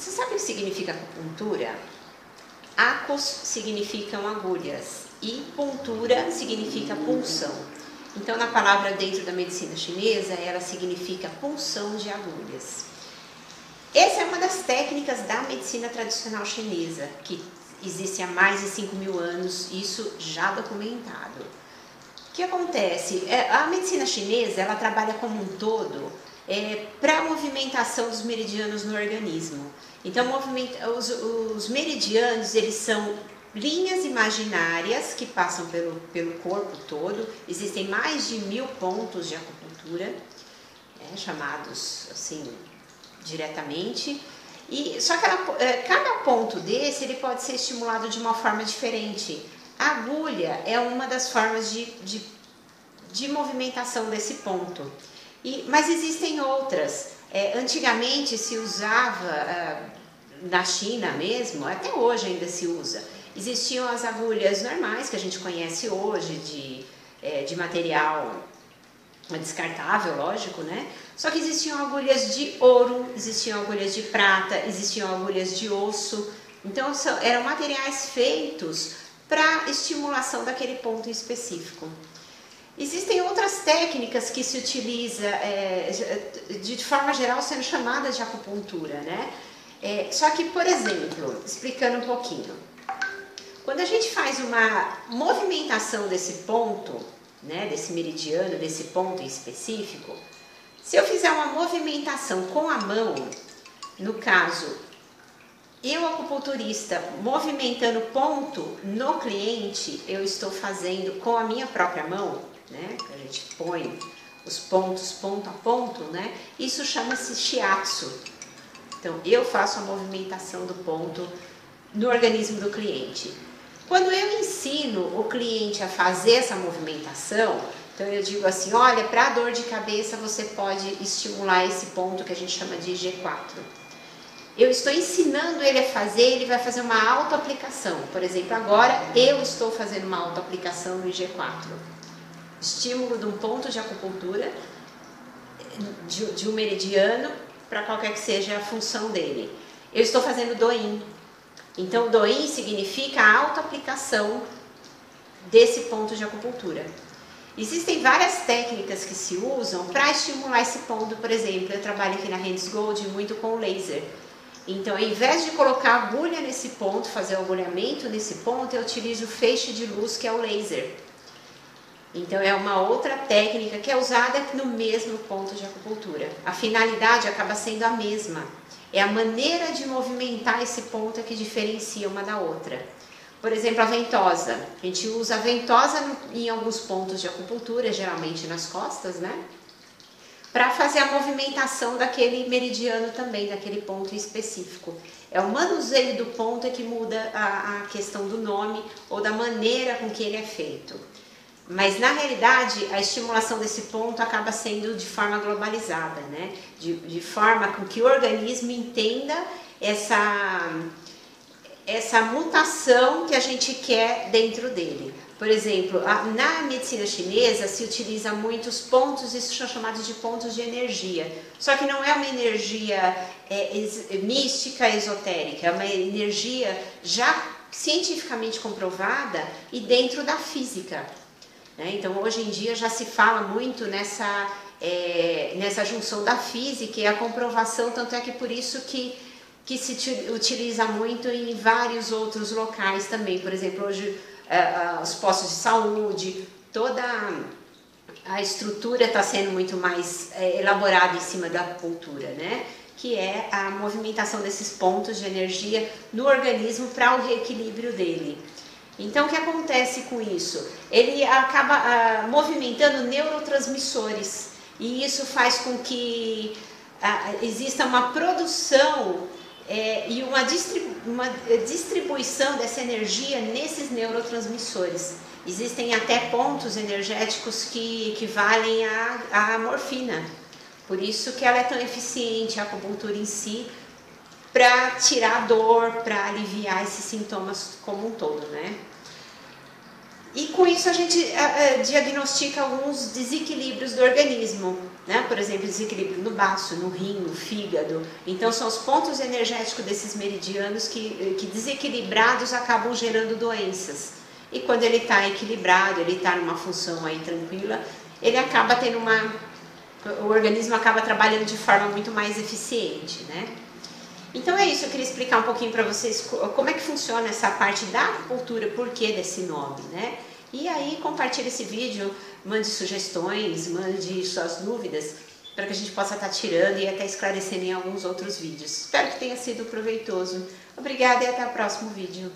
Você sabe o que significa acupuntura? Acus significam agulhas e puntura significa punção. Então, na palavra dentro da medicina chinesa, ela significa punção de agulhas. Essa é uma das técnicas da medicina tradicional chinesa, que existe há mais de 5.000 anos, isso já documentado. O que acontece? A medicina chinesa, ela trabalha como um todo para a movimentação dos meridianos no organismo. Então, os meridianos, eles são linhas imaginárias que passam pelo corpo todo. Existem mais de 1.000 pontos de acupuntura, chamados assim diretamente. Só que cada ponto desse ele pode ser estimulado de uma forma diferente. A agulha é uma das formas de movimentação desse ponto. Mas existem outras. Antigamente se usava, na China mesmo, até hoje ainda se usa, existiam as agulhas normais que a gente conhece hoje, de material descartável, lógico, né? Só que existiam agulhas de ouro, existiam agulhas de prata, existiam agulhas de osso. Então eram materiais feitos para estimulação daquele ponto em específico. Existem outras técnicas que se utiliza de forma geral sendo chamadas de acupuntura, né? Só que, por exemplo, explicando um pouquinho, quando a gente faz uma movimentação desse ponto, né, desse meridiano, desse ponto em específico, se eu fizer uma movimentação com a mão, no caso, eu, acupunturista, movimentando ponto no cliente, eu estou fazendo com a minha própria mão, né? A gente põe os pontos ponto a ponto, né? Isso chama-se shiatsu. Então, eu faço a movimentação do ponto no organismo do cliente. Quando eu ensino o cliente a fazer essa movimentação, então eu digo assim, olha, para dor de cabeça você pode estimular esse ponto que a gente chama de G4. Eu estou ensinando ele a fazer, ele vai fazer uma autoaplicação. Por exemplo, agora eu estou fazendo uma autoaplicação no IG4. Estímulo de um ponto de acupuntura, de um meridiano, para qualquer que seja a função dele. Eu estou fazendo Do-In. Então, Do-In significa a autoaplicação desse ponto de acupuntura. Existem várias técnicas que se usam para estimular esse ponto. Por exemplo, eu trabalho aqui na Hands Gold muito com laser. Então, ao invés de colocar agulha nesse ponto, fazer o agulhamento nesse ponto, eu utilizo o feixe de luz, que é o laser. Então, é uma outra técnica que é usada no mesmo ponto de acupuntura. A finalidade acaba sendo a mesma. É a maneira de movimentar esse ponto que diferencia uma da outra. Por exemplo, a ventosa. A gente usa a ventosa em alguns pontos de acupuntura, geralmente nas costas, né? Para fazer a movimentação daquele meridiano também, daquele ponto específico. É o manuseio do ponto que muda a questão do nome ou da maneira com que ele é feito. Mas, na realidade, a estimulação desse ponto acaba sendo de forma globalizada, né? De forma com que o organismo entenda essa mutação que a gente quer dentro dele. Por exemplo, na medicina chinesa se utiliza muitos pontos, isso são chamados de pontos de energia. Só que não é uma energia mística, esotérica, é uma energia já cientificamente comprovada e dentro da física. Então, hoje em dia já se fala muito nessa junção da física e a comprovação, tanto é que por isso que se utiliza muito em vários outros locais também. Por exemplo, hoje os postos de saúde, toda a estrutura está sendo muito mais elaborada em cima da acupuntura, né? Que é a movimentação desses pontos de energia no organismo para o reequilíbrio dele. Então, o que acontece com isso? Ele acaba movimentando neurotransmissores e isso faz com que exista uma produção e uma distribuição dessa energia nesses neurotransmissores. Existem até pontos energéticos que equivalem à morfina. Por isso que ela é tão eficiente, a acupuntura em si, para tirar a dor, para aliviar esses sintomas como um todo, né? E com isso a gente diagnostica alguns desequilíbrios do organismo, né? Por exemplo, desequilíbrio no baço, no rim, no fígado. Então são os pontos energéticos desses meridianos que desequilibrados acabam gerando doenças. E quando ele está equilibrado, ele está numa função aí tranquila, ele acaba tendo o organismo acaba trabalhando de forma muito mais eficiente, né? Então é isso, eu queria explicar um pouquinho para vocês como é que funciona essa parte da acupuntura, por que desse nome, né? E aí compartilhe esse vídeo, mande sugestões, mande suas dúvidas, para que a gente possa estar tirando e até esclarecendo em alguns outros vídeos. Espero que tenha sido proveitoso. Obrigada e até o próximo vídeo.